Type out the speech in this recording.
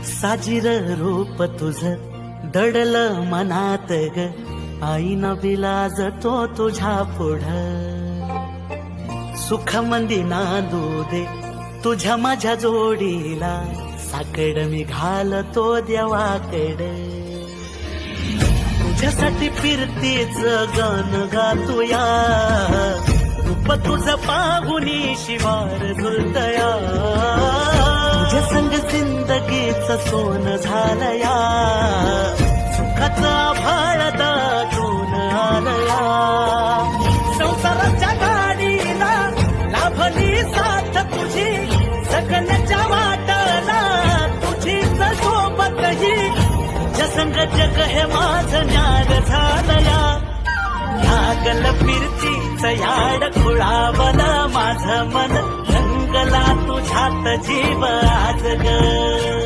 साजीर रूप तुझ दडल मनात ग, आईनं विलाज तो तुझ्या पुढं. सुख मंदी नांदू दे तुझ्या माझ्या जोडीला, साकड मी घालतो देवाकड. तुझ्यासाठी फिरतेच गण गातोया, रूप तुझं पाहुनी शिवार झुलतया. तुझ्या संग जिंदगीच सोन झालया, सुखाचा भाळ दाटून आलया. संसाराच्या गाडीला लाभली साथ तुझी, जगण्याच्या वाटाला तुझीच सोबतही. जसंग जग हे माझं न्यार झालया, लागल फिरतीच याड खुळावल माझं मन. रंगला तुझ्यात जीव आज ग.